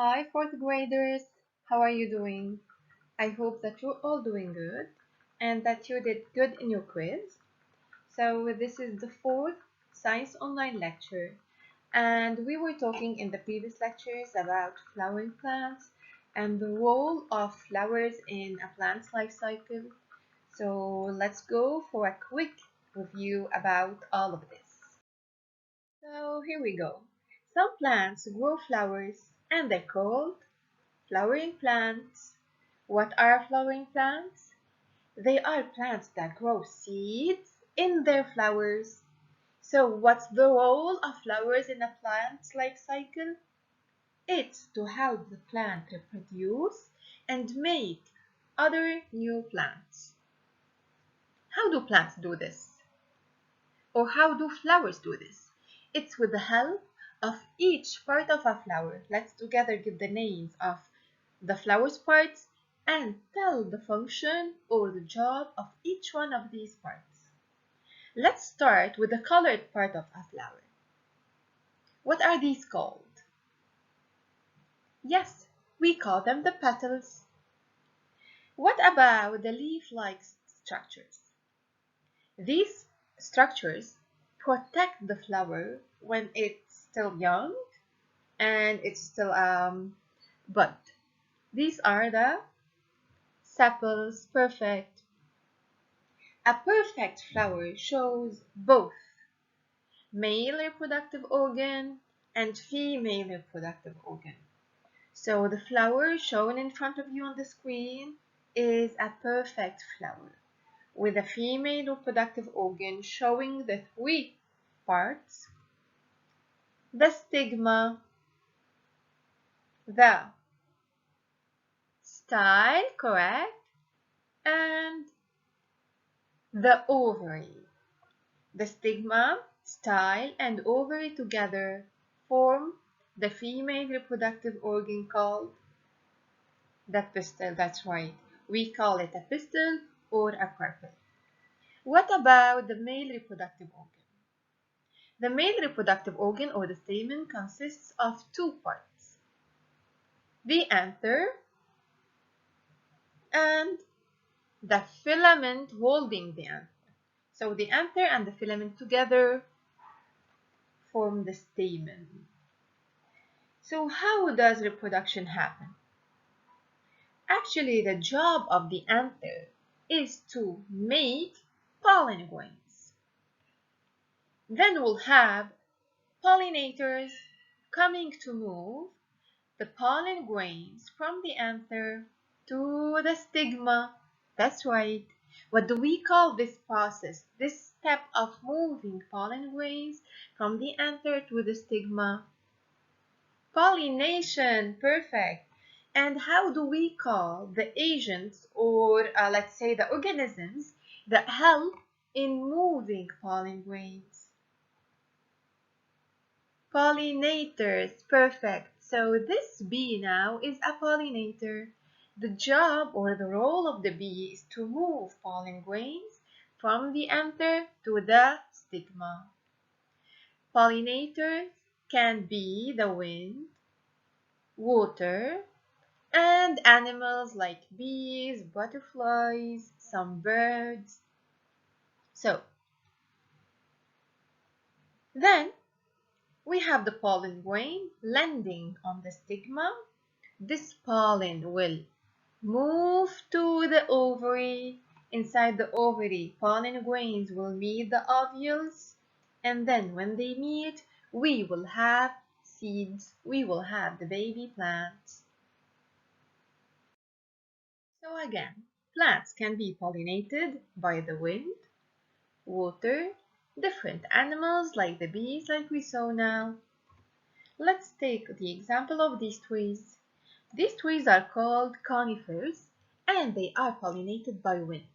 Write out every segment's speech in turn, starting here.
Hi, fourth graders. How are you doing? I hope that you're all doing good and that you did good in your quiz. So, this is the fourth Science Online lecture, and we were talking in the previous lectures about flowering plants and the role of flowers in a plant's life cycle. So, let's go for a quick review about all of this. So, here we go. Some plants grow flowers and they're called flowering plants. What are flowering plants? They are plants that grow seeds in their flowers. So what's the role of flowers in a plant's life cycle? It's to help the plant reproduce and make other new plants. How do plants do this? Or how do flowers do this? It's with the help of each part of a flower. Let's together give the names of the flower's parts and tell the function or the job of each one of these parts. Let's start with the colored part of a flower. What are these called? Yes, we call them the petals. What about the leaf-like structures? These structures protect the flower when it's still young and it's still bud. These are the sepals. Perfect. A perfect flower shows both male reproductive organ and female reproductive organ. So the flower shown in front of you on the screen is a perfect flower with a female reproductive organ showing the three parts: the stigma, the style, correct, and the ovary. The stigma, style, and ovary together form the female reproductive organ called the pistil. That's right. We call it a pistil or a carpel. What about the male reproductive organ? The male reproductive organ or the stamen consists of two parts: the anther and the filament holding the anther. So the anther and the filament together form the stamen. So how does reproduction happen? Actually, the job of the anther is to make pollen grains. Then we'll have pollinators coming to move the pollen grains from the anther to the stigma. That's right. What do we call this process? This step of moving pollen grains from the anther to the stigma? Pollination. Perfect. And how do we call the agents or let's say the organisms that help in moving pollen grains? Pollinators. Perfect. So this bee now is a pollinator. The job or the role of the bee is to move pollen grains from the anther to the stigma. Pollinators can be the wind, water, and animals like bees, butterflies, some birds. So, then we have the pollen grain landing on the stigma. This pollen will move to the ovary. Inside the ovary, pollen grains will meet the ovules, and then when they meet, we will have seeds. We will have the baby plants. So again, plants can be pollinated by the wind, water, different animals like the bees like we saw now. Let's take the example of these trees. These trees are called conifers and they are pollinated by wind.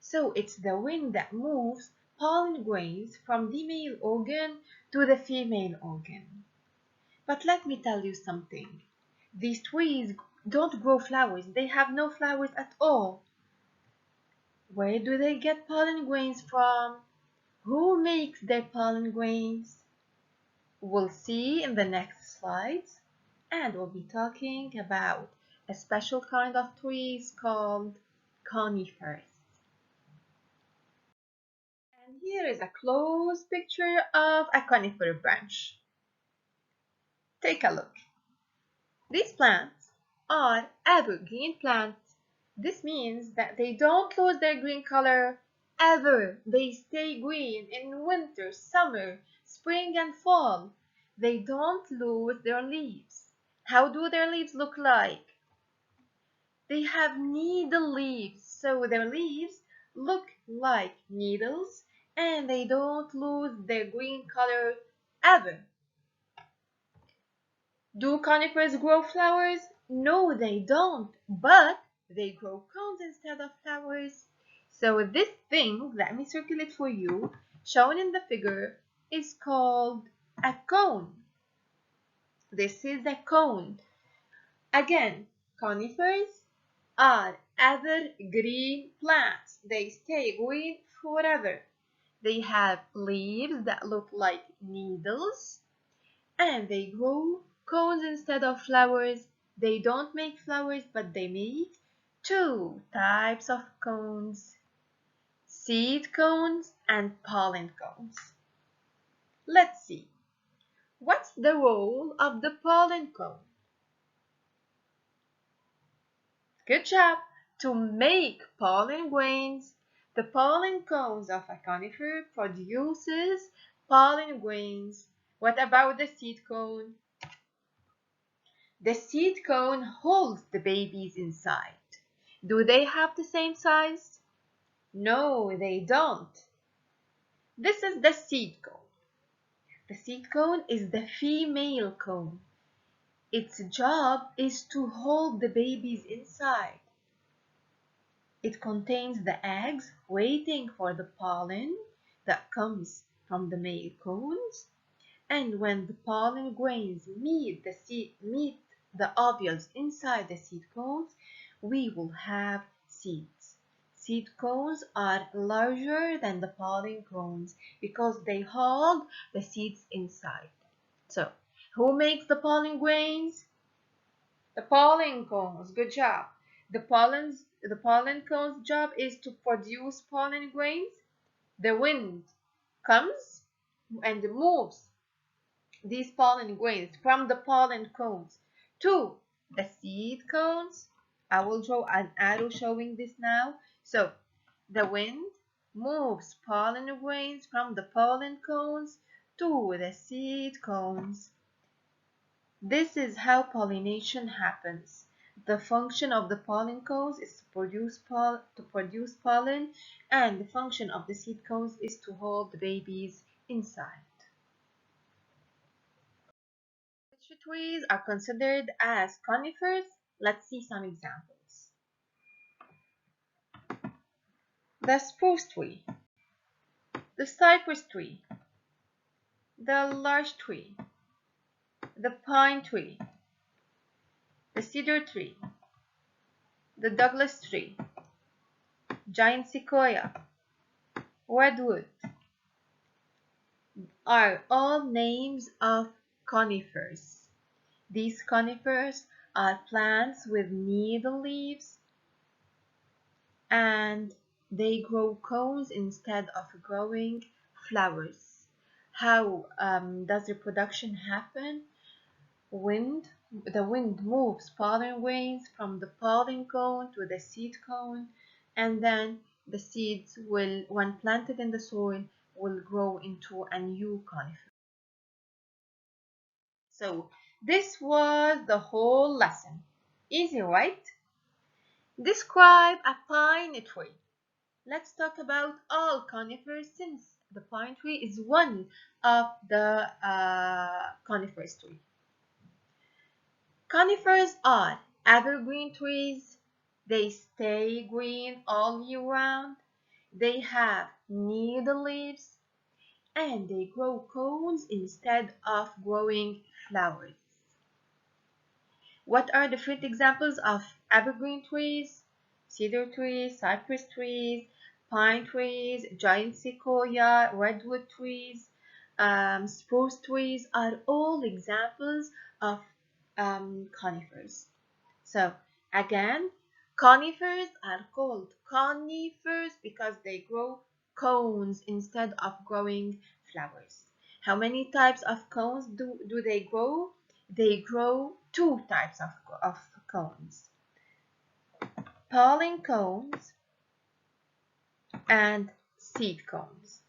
So it's the wind that moves pollen grains from the male organ to the female organ. But let me tell you something. These trees don't grow flowers. They have no flowers at all. Where do they get pollen grains from? Who makes their pollen grains? We'll see in the next slides. and we'll be talking about a special kind of trees called conifers. And here is a close picture of a conifer branch. Take a look. These plants are evergreen plants. This means that they don't lose their green color ever. They stay green in winter, summer, spring, and fall. They don't lose their leaves. How do their leaves look like? They have needle leaves, so their leaves look like needles and they don't lose their green color ever. Do conifers grow flowers? No, they don't, but they grow cones instead of flowers. So this thing, let me circle it for you, shown in the figure, is called a cone. This is a cone. Again, conifers are evergreen plants. They stay green forever. They have leaves that look like needles and they grow cones instead of flowers. They don't make flowers, but they make two types of cones, seed cones and pollen cones. Let's see. What's the role of the pollen cone? Good job! To make pollen grains, the pollen cones of a conifer produces pollen grains. What about the seed cone? The seed cone holds the babies inside. Do they have the same size? No, they don't. This is the seed cone. The seed cone is the female cone. Its job is to hold the babies inside. It contains the eggs waiting for the pollen that comes from the male cones. And when the pollen grains meet the ovules inside the seed cones, we will have seeds. Seed cones are larger than the pollen cones because they hold the seeds inside. So, who makes the pollen grains? The pollen cones. Good job. The pollen cones' job is to produce pollen grains. The wind comes and moves these pollen grains from the pollen cones to the seed cones. I will draw an arrow showing this now. So the wind moves pollen grains from the pollen cones to the seed cones. This is how pollination happens. The function of the pollen cones is to produce pollen, and the function of the seed cones is to hold the babies inside. Which trees are considered as conifers? Let's see some examples. The spruce tree, the cypress tree, the larch tree, the pine tree, the cedar tree, the Douglas tree, giant sequoia, redwood are all names of conifers. These conifers are plants with needle leaves and they grow cones instead of growing flowers. How does reproduction happen? The wind moves pollen grains from the pollen cone to the seed cone, and then the seeds will, when planted in the soil, will grow into a new conifer. So this was the whole lesson. Easy, right? Describe a pine tree. Let's talk about all conifers since the pine tree is one of the conifers tree. Conifers are evergreen trees. They stay green all year round. They have needle leaves and they grow cones instead of growing flowers. What are the fruit examples of evergreen trees? Cedar trees, cypress trees, pine trees, giant sequoia, redwood trees, spruce trees are all examples of conifers. So again, conifers are called conifers because they grow cones instead of growing flowers. How many types of cones do they grow? They grow two types of cones: pollen cones and seed cones.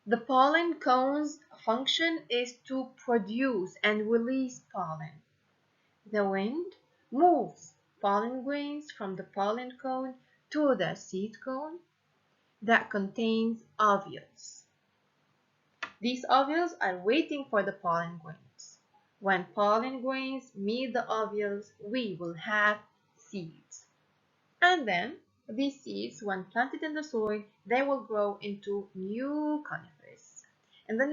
The pollen cone's function is to produce and release pollen. The wind moves pollen grains from the pollen cone to the seed cone that contains ovules. These ovules are waiting for the pollen grains. When pollen grains meet the ovules, we will have seeds. And then these seeds, when planted in the soil, they will grow into new conifers. In the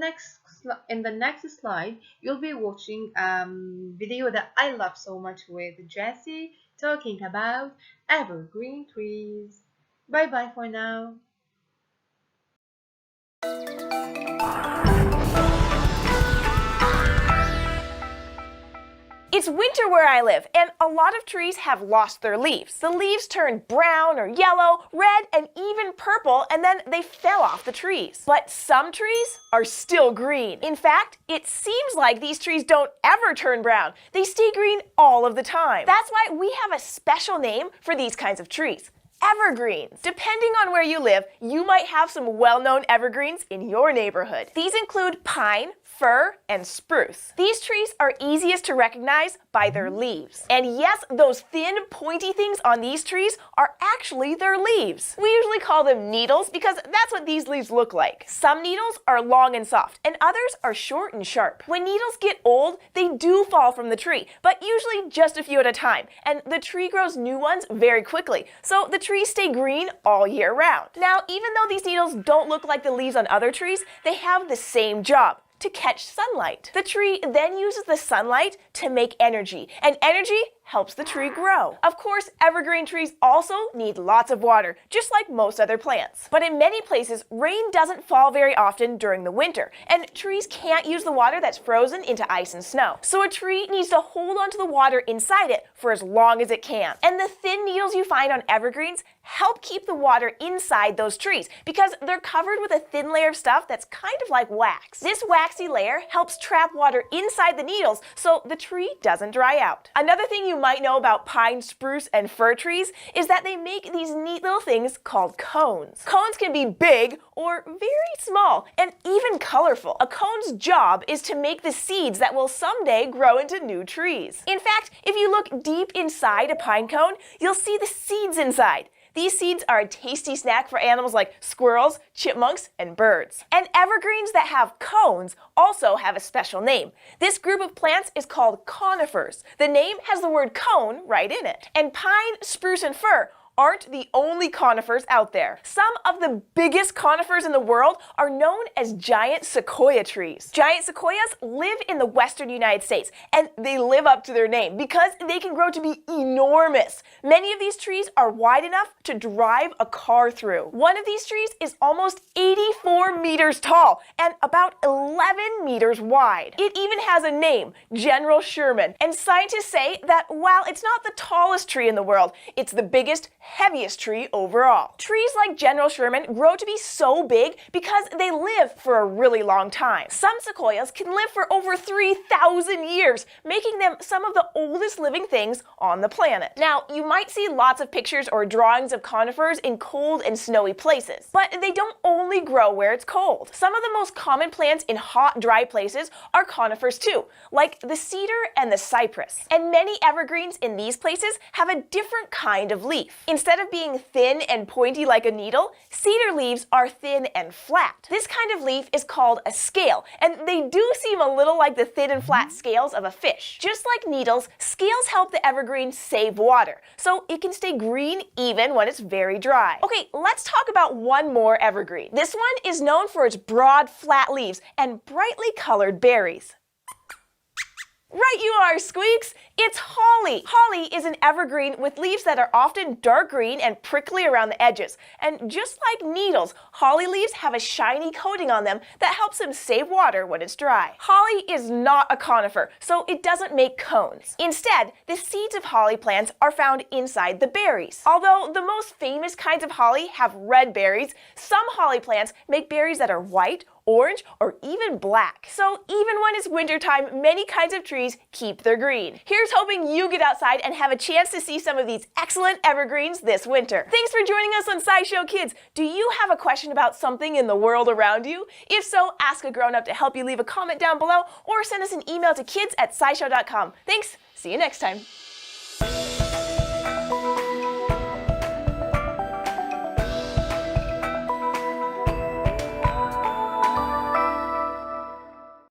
next slide, you'll be watching a video that I love so much with Jessie talking about evergreen trees. Bye bye for now. It's winter where I live, and a lot of trees have lost their leaves. The leaves turn brown or yellow, red, and even purple, and then they fell off the trees. But some trees are still green. In fact, it seems like these trees don't ever turn brown. They stay green all of the time. That's why we have a special name for these kinds of trees: evergreens. Depending on where you live, you might have some well-known evergreens in your neighborhood. These include pine, fir, and spruce. These trees are easiest to recognize by their leaves. And yes, those thin, pointy things on these trees are actually their leaves. We usually call them needles because that's what these leaves look like. Some needles are long and soft, and others are short and sharp. When needles get old, they do fall from the tree, but usually just a few at a time, and the tree grows new ones very quickly, so the trees stay green all year round. Now, even though these needles don't look like the leaves on other trees, they have the same job: to catch sunlight. The tree then uses the sunlight to make energy, and energy helps the tree grow. Of course, evergreen trees also need lots of water, just like most other plants. But in many places, rain doesn't fall very often during the winter, and trees can't use the water that's frozen into ice and snow. So a tree needs to hold onto the water inside it for as long as it can. And the thin needles you find on evergreens help keep the water inside those trees because they're covered with a thin layer of stuff that's kind of like wax. This waxy layer helps trap water inside the needles so the tree doesn't dry out. Another thing you might know about pine, spruce, and fir trees is that they make these neat little things called cones. Cones can be big or very small and even colorful. A cone's job is to make the seeds that will someday grow into new trees. In fact, if you look deep inside a pine cone, you'll see the seeds inside. These seeds are a tasty snack for animals like squirrels, chipmunks, and birds. And evergreens that have cones also have a special name. This group of plants is called conifers. The name has the word cone right in it. And pine, spruce, and fir aren't the only conifers out there. Some of the biggest conifers in the world are known as giant sequoia trees. Giant sequoias live in the western United States, and they live up to their name because they can grow to be enormous. Many of these trees are wide enough to drive a car through. One of these trees is almost 84 meters tall and about 11 meters wide. It even has a name, General Sherman, and scientists say that while it's not the tallest tree in the world, it's the biggest, heaviest tree overall. Trees like General Sherman grow to be so big because they live for a really long time. Some sequoias can live for over 3,000 years, making them some of the oldest living things on the planet. Now, you might see lots of pictures or drawings of conifers in cold and snowy places, but they don't only grow where it's cold. Some of the most common plants in hot, dry places are conifers too, like the cedar and the cypress. And many evergreens in these places have a different kind of leaf. Instead of being thin and pointy like a needle, cedar leaves are thin and flat. This kind of leaf is called a scale, and they do seem a little like the thin and flat scales of a fish. Just like needles, scales help the evergreen save water, so it can stay green even when it's very dry. Okay, let's talk about one more evergreen. This one is known for its broad, flat leaves and brightly colored berries. Right you are, Squeaks! It's holly! Holly is an evergreen with leaves that are often dark green and prickly around the edges. And just like needles, holly leaves have a shiny coating on them that helps them save water when it's dry. Holly is not a conifer, so it doesn't make cones. Instead, the seeds of holly plants are found inside the berries. Although the most famous kinds of holly have red berries, some holly plants make berries that are white, orange, or even black. So even when it's wintertime, many kinds of trees keep their green. Here's hoping you get outside and have a chance to see some of these excellent evergreens this winter. Thanks for joining us on SciShow Kids. Do you have a question about something in the world around you? If so, ask a grown-up to help you. Leave a comment down below or send us an email to kids@scishow.com. Thanks, see you next time.